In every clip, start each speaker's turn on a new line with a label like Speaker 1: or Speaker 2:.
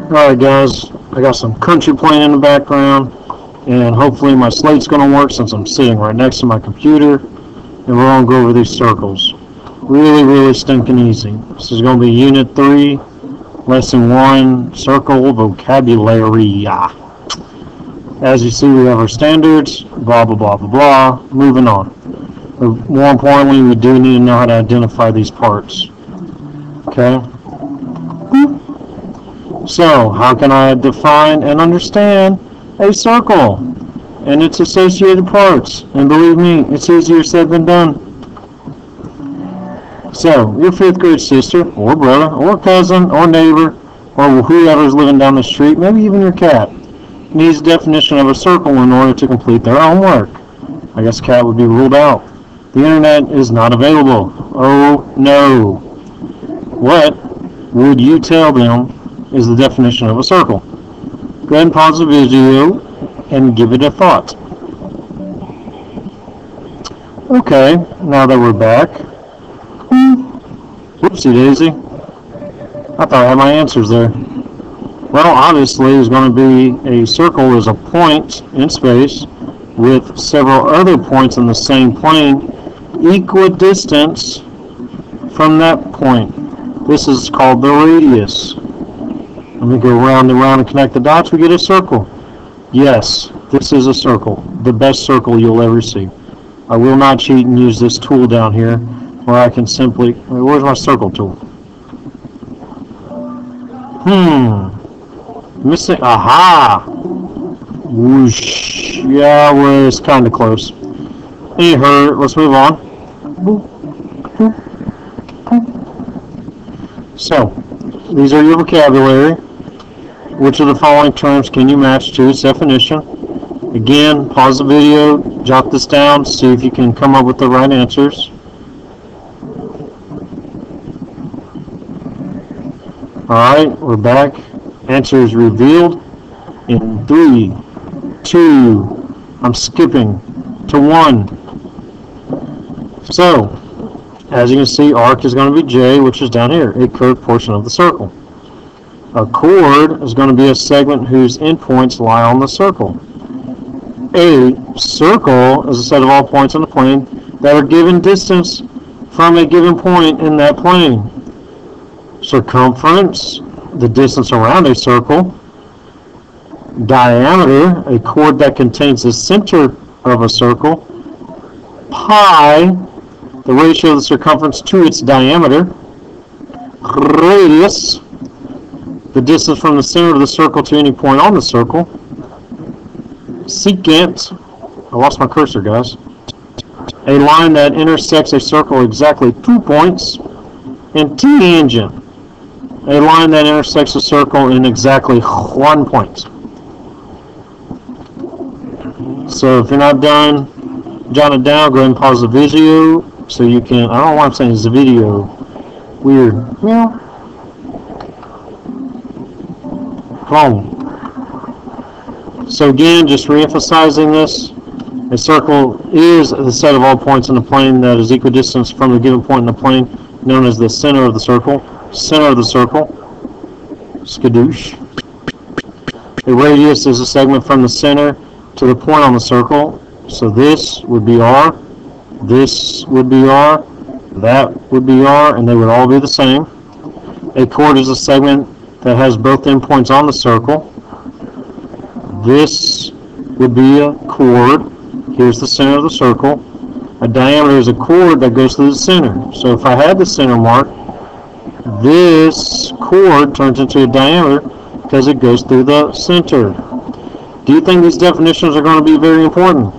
Speaker 1: Alright guys, I got some country playing in the background, and hopefully my slate's going to work since I'm sitting right next to my computer, and we're going to go over these circles. Really stinking easy. This is going to be Unit 3, Lesson 1, Circle Vocabulary. As you see, we have our standards, blah blah blah. Moving on. But more importantly, we do need to know how to identify these parts. Okay? So, how can I define and understand a circle and its associated parts? And believe me, it's easier said than done. So, your 5th grade sister, or brother, or cousin, or neighbor, or whoever's living down the street, maybe even your cat, needs a definition of a circle in order to complete their homework. I guess cat would be ruled out. The internet is not available. Oh no. What would you tell them is the definition of a circle? Go ahead and pause the video and give it a thought. Okay, now that we're back. Whoopsie daisy. I thought I had my answers there. Well, obviously, it's going to be a circle is a point in space with several other points in the same plane equidistant from that point. This is called the radius. Let me go round and round and connect the dots. We get a circle. Yes, this is a circle. The best circle you'll ever see. I will not cheat and use this tool down here where I can simply... Where's my circle tool? Missing... Aha! Whoosh. Yeah, well, it's kind of close. Anyhow, let's move on. So, these are your vocabulary. Which of the following terms can you match to its definition? Again, pause the video, jot this down, see if you can come up with the right answers. Alright, we're back. Answers revealed in 3, 2, I'm skipping to 1. So, as you can see, arc is going to be J, which is down here, a curved portion of the circle. A chord is going to be a segment whose endpoints lie on the circle. A circle is a set of all points on the plane that are given distance from a given point in that plane. Circumference, the distance around a circle. Diameter, a chord that contains the center of a circle. Pi, the ratio of the circumference to its diameter. Radius, the distance from the center of the circle to any point on the circle. Secant, I lost my cursor, guys. A line that intersects a circle exactly 2 points. And tangent, a line that intersects a circle in exactly 1 point. So if you're not done, jot it down, go ahead and pause the video so you can, I don't know why I'm saying it's a video. Weird. Yeah. Home. So again, just re-emphasizing this, a circle is the set of all points in the plane that is equidistant from the given point in the plane, known as the center of the circle. Center of the circle. Skadoosh. A radius is a segment from the center to the point on the circle. So this would be R, this would be R, that would be R, and they would all be the same. A chord is a segment that has both endpoints on the circle. This would be a chord. Here's the center of the circle. A diameter is a chord that goes through the center. So if I had the center mark, this chord turns into a diameter because it goes through the center. Do you think these definitions are going to be very important?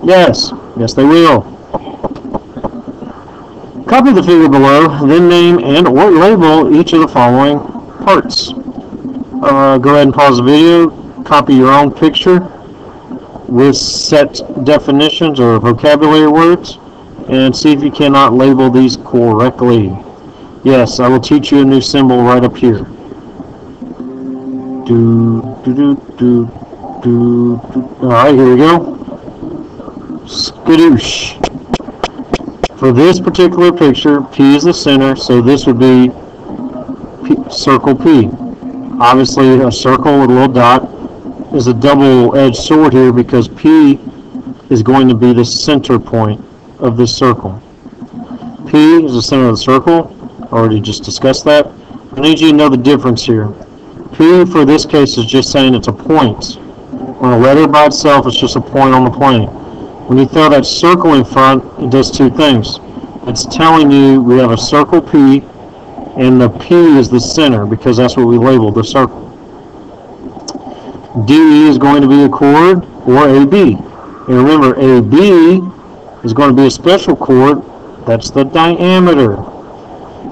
Speaker 1: Yes. Yes, they will. Copy the figure below, then name and or label each of the following parts. Go ahead and pause the video, copy your own picture with set definitions or vocabulary words, and see if you cannot label these correctly. Yes, I will teach you a new symbol right up here. Alright, here we go. Skadoosh. For this particular picture, P is the center, so this would be circle P. Obviously, a circle with a little dot is a double-edged sword here because P is going to be the center point of this circle. P is the center of the circle. Already just discussed that. I need you to know the difference here. P for this case is just saying it's a point. When a letter by itself is just a point on the plane. When you throw that circle in front, it does two things. It's telling you we have a circle P, and the P is the center because that's what we labeled the circle. DE is going to be a chord or AB. And remember, AB is going to be a special chord. That's the diameter.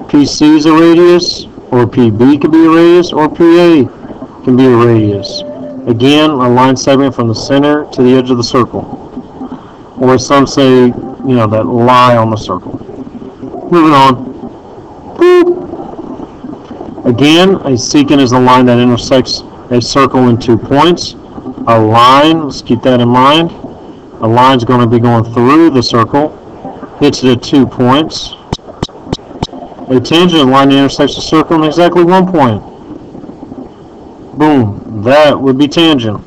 Speaker 1: PC is a radius, or PB can be a radius, or PA can be a radius. Again, a line segment from the center to the edge of the circle. Or some say, that lie on the circle. Moving on. Boop. Again, a secant is the line that intersects a circle in 2 points. A line, let's keep that in mind. A line is going to be going through the circle, hits it at 2 points. A tangent line intersects a circle in exactly 1 point. Boom, that would be tangent.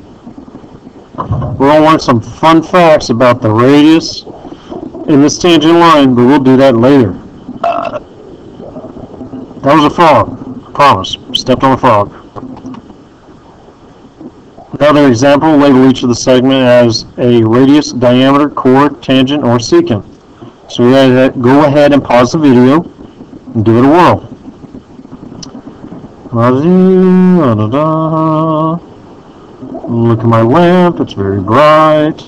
Speaker 1: We're going to learn some fun facts about the radius in this tangent line, but we'll do that later. That was a frog. I promise. Stepped on a frog. Another example, label each of the segment as a radius, diameter, chord, tangent, or secant. So go ahead and pause the video and give it a whirl. Look at my lamp, it's very bright.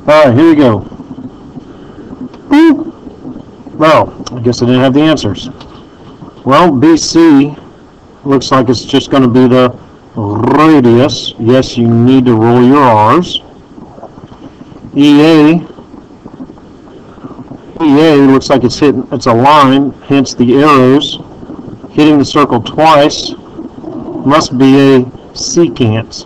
Speaker 1: Alright, here we go. Boop. Well, I guess I didn't have the answers. Well, BC looks like it's just going to be the radius. Yes, you need to roll your R's. EA looks like it's a line, hence the arrows. Hitting the circle twice must be a secant.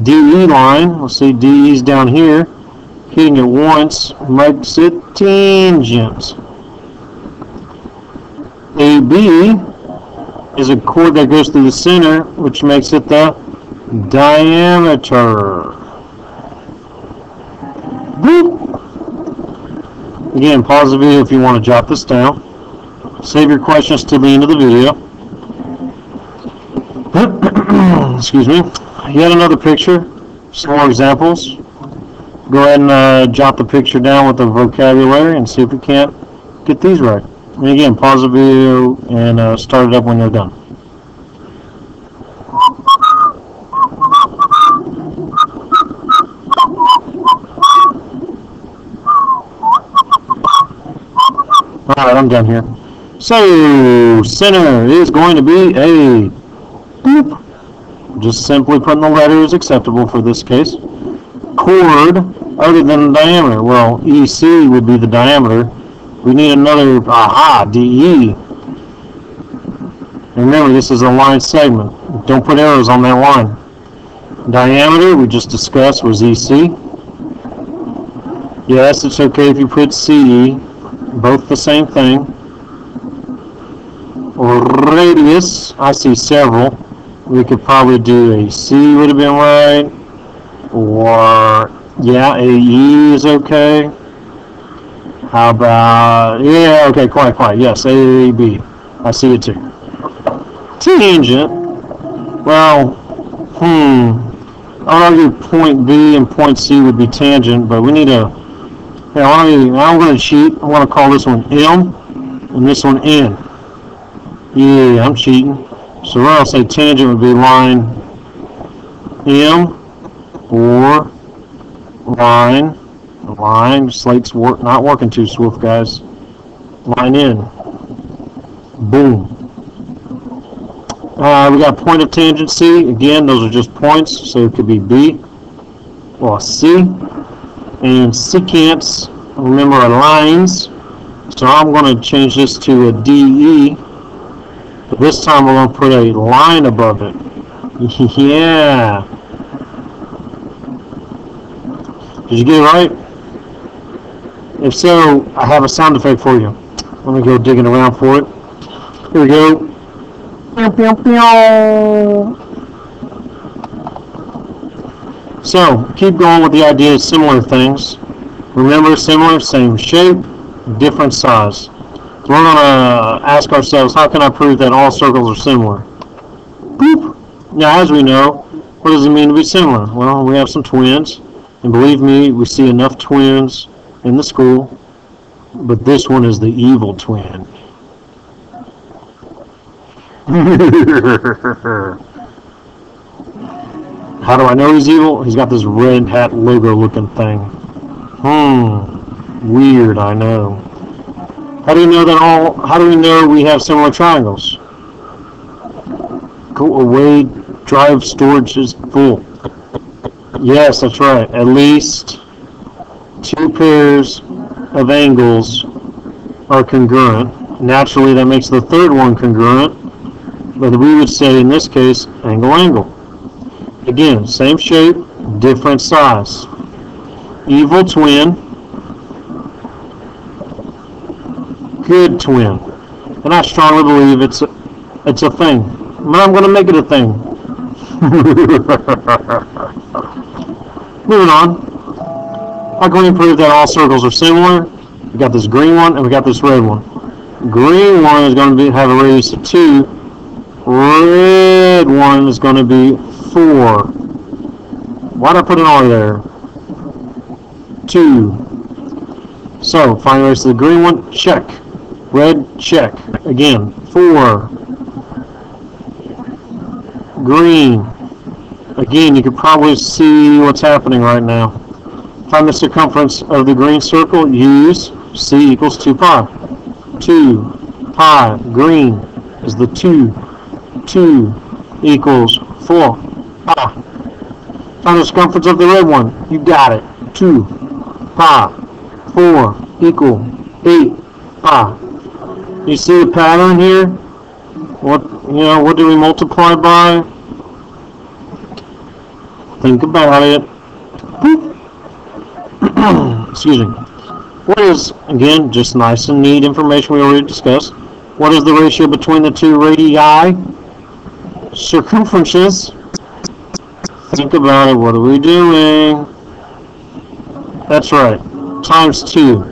Speaker 1: DE line, let's see, DE is down here. Hitting it once makes it tangent. AB is a chord that goes through the center, which makes it the diameter. Boop. Again, pause the video if you want to jot this down. Save your questions to the end of the video. Excuse me. Yet another picture. Some more examples. Go ahead and jot the picture down with the vocabulary and see if we can't get these right. And again, pause the video and start it up when you're done. Alright, I'm done here. So, center is going to be a boop. Just simply putting the letter is acceptable for this case. Chord, other than the diameter. Well, EC would be the diameter. We need another, DE. And remember, this is a line segment. Don't put arrows on that line. Diameter, we just discussed, was EC. Yes, it's okay if you put CE. Both the same thing. Radius, I see several. We could probably do a C would have been right. Or, yeah, AE is okay. How about, yeah, okay, quite, yes, AB. I see it too. Tangent, well, I would argue point B and point C would be tangent, but we need a, I'm going to cheat. I want to call this one M and this one N. Yeah, I'm cheating. So where I'll say tangent would be line M or line, slate's not working too swift, guys. Line N. Boom. We got point of tangent C. Again, those are just points, so it could be B or C. And secants, remember, are lines. So I'm going to change this to a DE. But this time we're going to put a line above it. Yeah. Did you get it right? If so, I have a sound effect for you. Let me go digging around for it. Here we go. Pew, pew, pew. So, keep going with the idea of similar things. Remember, similar, same shape, different size. We're going to ask ourselves, how can I prove that all circles are similar? Boop. Now, as we know, what does it mean to be similar? Well, we have some twins, and believe me, we see enough twins in the school, but this one is the evil twin. How do I know he's evil? He's got this red hat logo looking thing. Weird, I know. How do you know how do we know we have similar triangles? Go away, drive storage is full. Yes, that's right. At least two pairs of angles are congruent. Naturally, that makes the third one congruent, but we would say in this case, angle. Again, same shape, different size. Evil twin, good twin. And I strongly believe it's a thing. But I'm going to make it a thing. Moving on. How can we prove that all circles are similar? We got this green one and we got this red one. Green one is going to have a radius of 2. Red one is going to be 4. Why did I put an R there? 2. So, find the radius of the green one, check. Red, check. Again, 4. Green. Again, you can probably see what's happening right now. Find the circumference of the green circle, use C equals 2 pi. 2 pi, green, is the 2. 2 equals 4 pi. Find the circumference of the red one. You got it. 2 pi. 4 equal 8 pi. You see the pattern here? What do we multiply by? Think about it. Excuse me. What is, again, just nice and neat information we already discussed. What is the ratio between the two radii? Circumferences. Think about it. What are we doing? That's right. Times 2.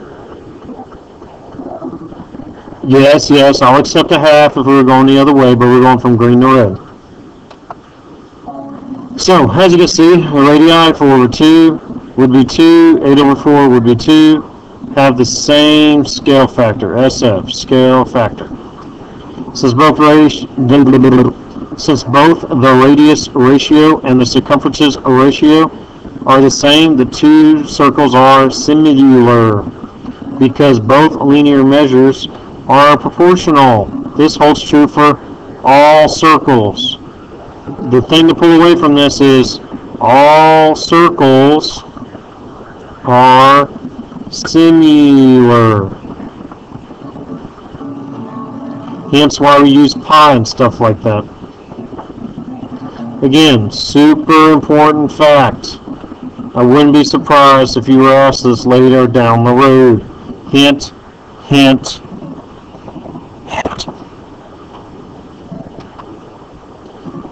Speaker 1: Yes, I'll accept a half if we were going the other way, but we're going from green to red. So, as you can see, the radii 4 over 2 would be 2, 8 over 4 would be 2, have the same scale factor, SF, scale factor. Since both the radius ratio and the circumferences ratio are the same, the two circles are similar because both linear measures are proportional. This holds true for all circles. The thing to pull away from this is all circles are similar. Hence why we use pi and stuff like that. Again, super important fact. I wouldn't be surprised if you were asked this later down the road. Hint, hint, hint.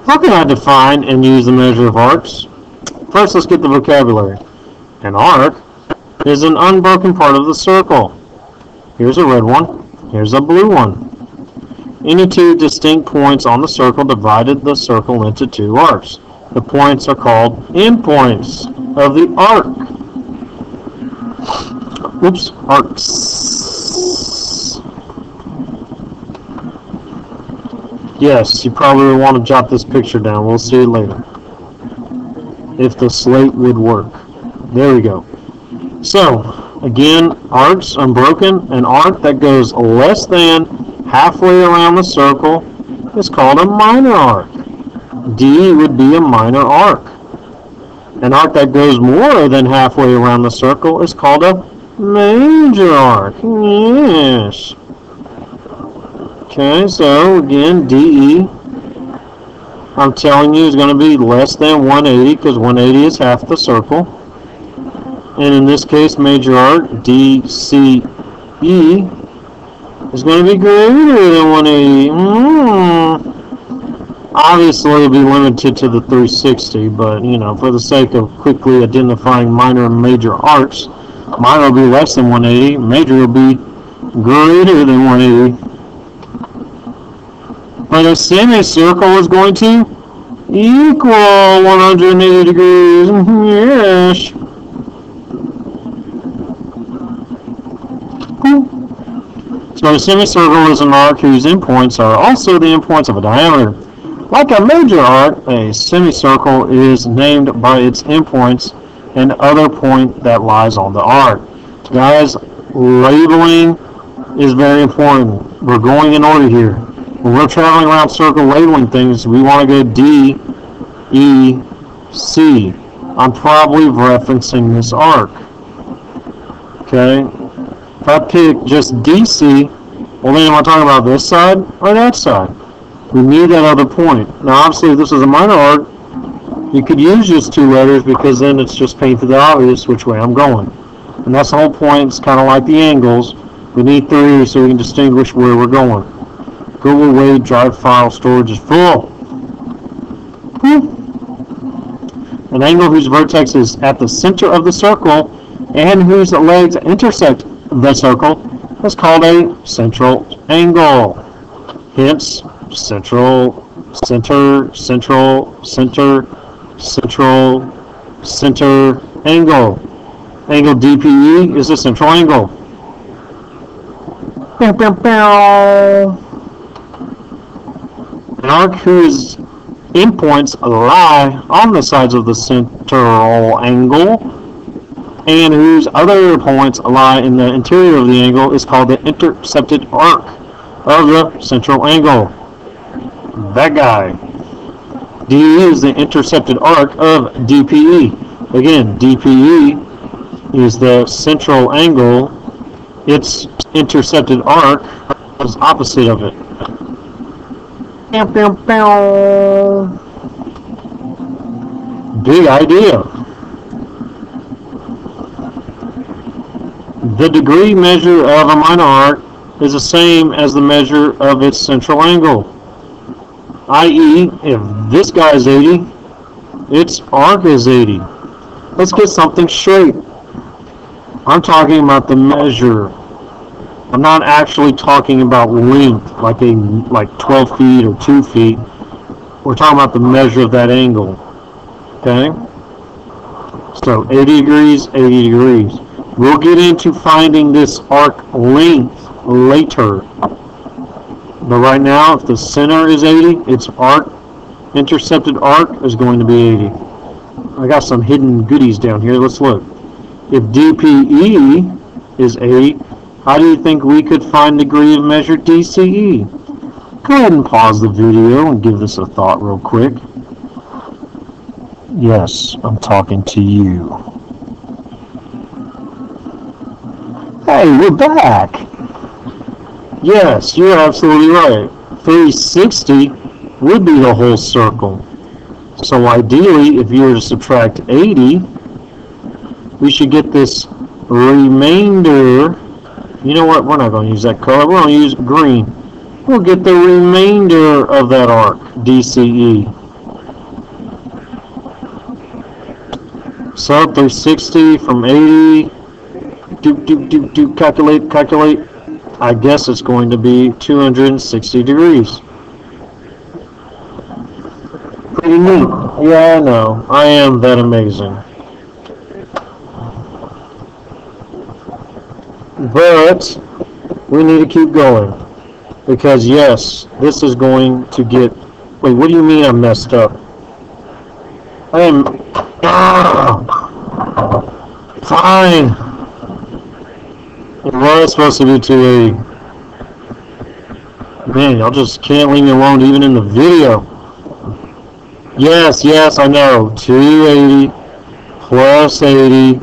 Speaker 1: How can I define and use the measure of arcs? First, let's get the vocabulary. An arc is an unbroken part of the circle. Here's a red one. Here's a blue one. Any two distinct points on the circle divided the circle into two arcs. The points are called endpoints of the arc. Oops, arcs. Yes, you probably want to jot this picture down. We'll see it later. If the slate would work. There we go. So, again, arcs, unbroken. An arc that goes less than halfway around the circle is called a minor arc. D would be a minor arc. An arc that goes more than halfway around the circle is called a major arc. Yes. Okay, so again, DE, I'm telling you, is going to be less than 180 because 180 is half the circle. And in this case, major arc, DCE, is going to be greater than 180. Obviously, it'll be limited to the 360, but, you know, for the sake of quickly identifying minor and major arcs, minor will be less than 180, major will be greater than 180. But a semicircle is going to equal 180 degrees. Yes. So a semicircle is an arc whose endpoints are also the endpoints of a diameter. Like a major arc, a semicircle is named by its endpoints and other point that lies on the arc. Guys, labeling is very important. We're going in order here. When we're traveling around circle labeling things, we want to go D, E, C. I'm probably referencing this arc. Okay? If I pick just DC, well then am I talking about this side or that side? We need that other point. Now obviously if this is a minor arc, you could use just two letters because then it's just painted the obvious which way I'm going. And that's the whole point. It's kind of like the angles. We need three so we can distinguish where we're going. Google Wave drive file storage is full. An angle whose vertex is at the center of the circle and whose legs intersect the circle is called a central angle. Hence, central, center, central, center, central, center angle. Angle DPE is a central angle. An arc whose endpoints lie on the sides of the central angle and whose other points lie in the interior of the angle is called the intercepted arc of the central angle. That guy. DE is the intercepted arc of DPE. Again, DPE is the central angle. Its intercepted arc is opposite of it. Big idea. The degree measure of a minor arc is the same as the measure of its central angle. I.e., if this guy is 80, its arc is 80. Let's get something straight. I'm talking about the measure. I'm not actually talking about length, like 12 feet or 2 feet. We're talking about the measure of that angle. Okay? So 80 degrees, 80 degrees. We'll get into finding this arc length later. But right now, if the center is 80, its arc, intercepted arc, is going to be 80. I got some hidden goodies down here. Let's look. If DPE is 80, how do you think we could find degree of measure DCE? Go ahead and pause the video and give this a thought real quick. Yes, I'm talking to you. Hey, we're back. Yes, you're absolutely right. 360 would be the whole circle. So ideally, if you were to subtract 80, we should get this remainder. You know what? We're not going to use that color. We're going to use green. We'll get the remainder of that arc, DCE. So 360 from 80. Calculate. I guess it's going to be 260 degrees. Pretty neat. Yeah, I know. I am that amazing. But we need to keep going. Because yes, this is going to get... Wait, what do you mean I messed up? I am... Fine. It was supposed to be 280. Man, y'all just can't leave me alone even in the video. Yes, I know. 280 plus 80.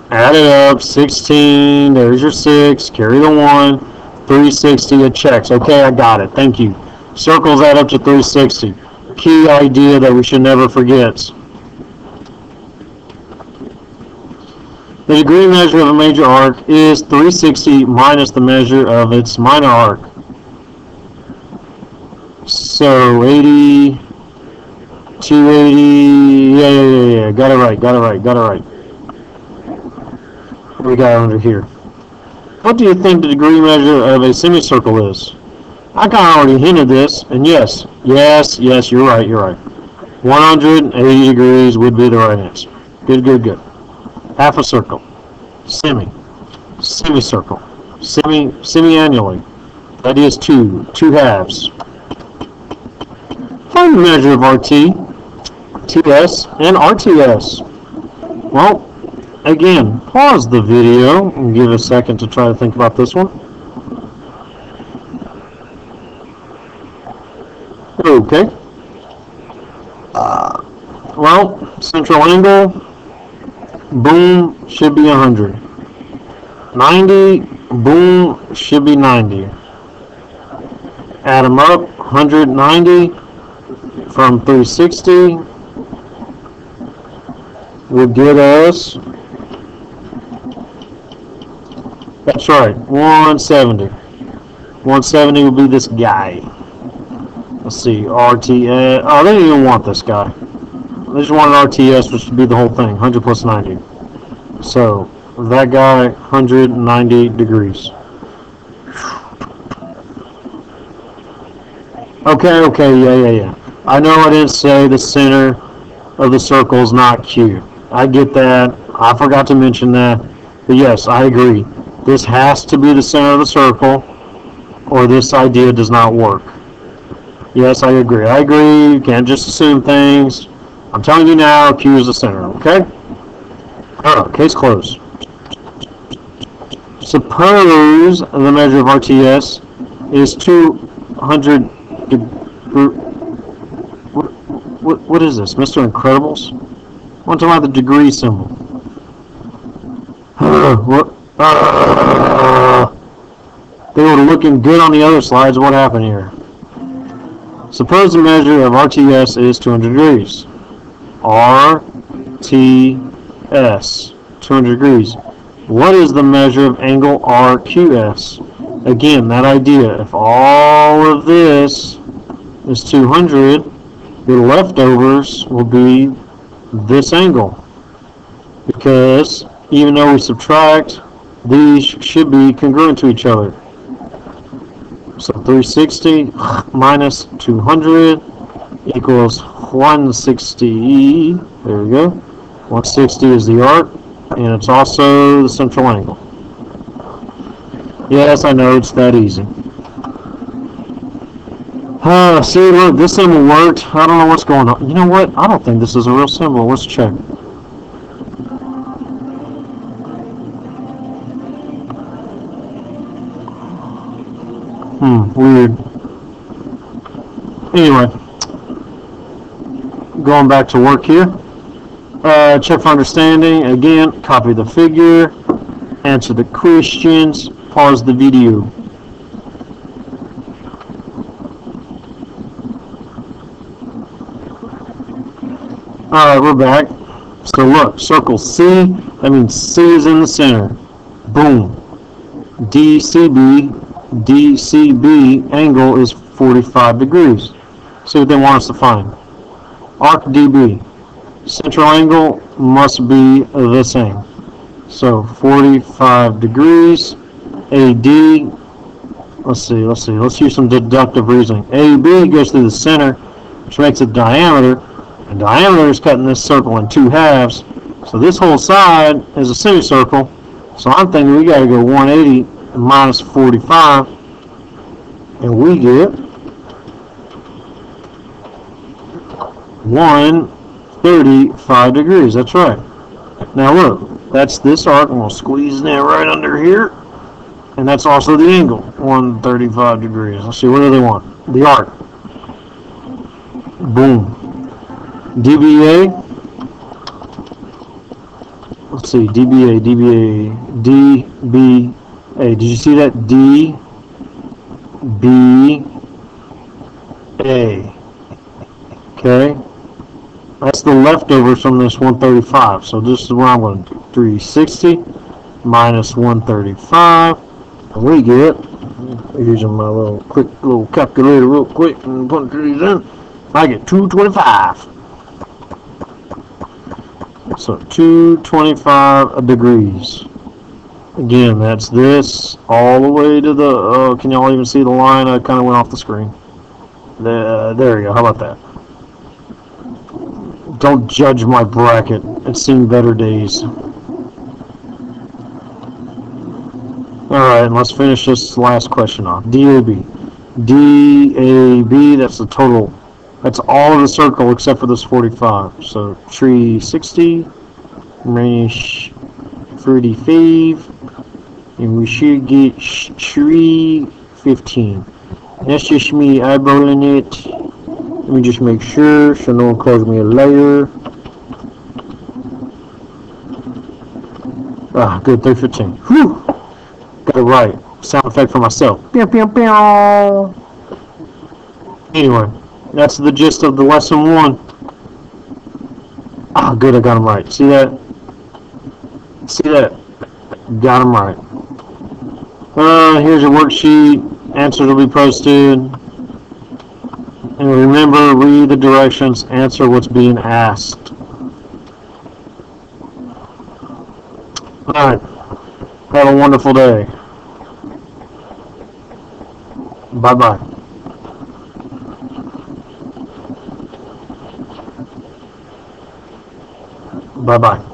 Speaker 1: Add it up. 16. There's your 6. Carry the 1. 360. It checks. Okay, I got it. Thank you. Circles add up to 360. Key idea that we should never forget. The degree measure of a major arc is 360 minus the measure of its minor arc. So 80, 280, yeah, got it right. What do we got under here? What do you think the degree measure of a semicircle is? I kind of already hinted this, and yes, you're right. 180 degrees would be the right answer. Good. Half a circle, semicircle, semi-annually. That is two halves. Find the measure of RT, TS, and RTS. Well, again, pause the video and give a second to try to think about this one. Okay. Well, central angle, boom, should be 100. 90, boom, should be 90. Add them up, 190 from 360 would get us, that's right, 170. 170 would be this guy. Let's see, RTS. Oh, they didn't even want this guy. They just wanted RTS, which would be the whole thing, 100 plus 90. So, that guy, 190 degrees. Okay, yeah. I know I didn't say the center of the circle is not Q. I get that. I forgot to mention that. But yes, I agree. This has to be the center of the circle, or this idea does not work. Yes, I agree. You can't just assume things. I'm telling you now, Q is the center, okay? Alright, case closed. Suppose the measure of RTS is 200 what is this, Mr. Incredibles? I'm talking about the degree symbol. They were looking good on the other slides. What happened here? Suppose the measure of RTS is 200 degrees. RTS, 200 degrees. What is the measure of angle RQS? Again, that idea. If all of this is 200, the leftovers will be this angle. Because even though we subtract, these should be congruent to each other. So 360 minus 200 equals 160. There we go. 160 is the arc, and it's also the central angle. Yes, I know, it's that easy. See, look, this symbol worked. I don't know what's going on. You know what? I don't think this is a real symbol. Let's check. Weird. Anyway, going back to work here. Check for understanding. Again, copy the figure, answer the questions, pause the video. Alright, we're back. So look, circle C, that means C is in the center. Boom. DCB angle is 45 degrees. See what they want us to find. Arc DB. Central angle must be the same. So 45 degrees. AD. Let's use some deductive reasoning. AB goes through the center, which makes it diameter. And diameter is cutting this circle in two halves. So this whole side is a semicircle. So I'm thinking we got to go 180 minus 45. And we get 135 degrees. That's right. Now look, that's this arc. I'm going to squeeze it right under here. And that's also the angle, 135 degrees. Let's see, what do they want? The arc. Boom. DBA. Let's see, DBA. Did you see that? DBA. Okay. That's the leftovers from this 135. So this is where I'm going to do 360 minus 135. And we get, using my little calculator real quick and putting these in, I get 225. So 225 degrees. Again, that's this all the way to the, can y'all even see the line? I kind of went off the screen. There you go. How about that? Don't judge my bracket. It's seen better days. Alright, let's finish this last question off. DAB. DAB, that's the total. That's all of the circle except for this 45. So, tree 60, range 35, and we should get tree 15. That's just me eyeballing it. Let me just make sure so no one calls me a liar. Ah, good, 315. Whew! Got it right. Sound effect for myself. Pew, pew, pew. Anyway, that's the gist of the lesson 1. Ah, good, I got them right. See that? See that? Got them right. Here's your worksheet. Answers will be posted. And remember, read the directions. Answer what's being asked. Alright. Have a wonderful day. Bye-bye. Bye-bye.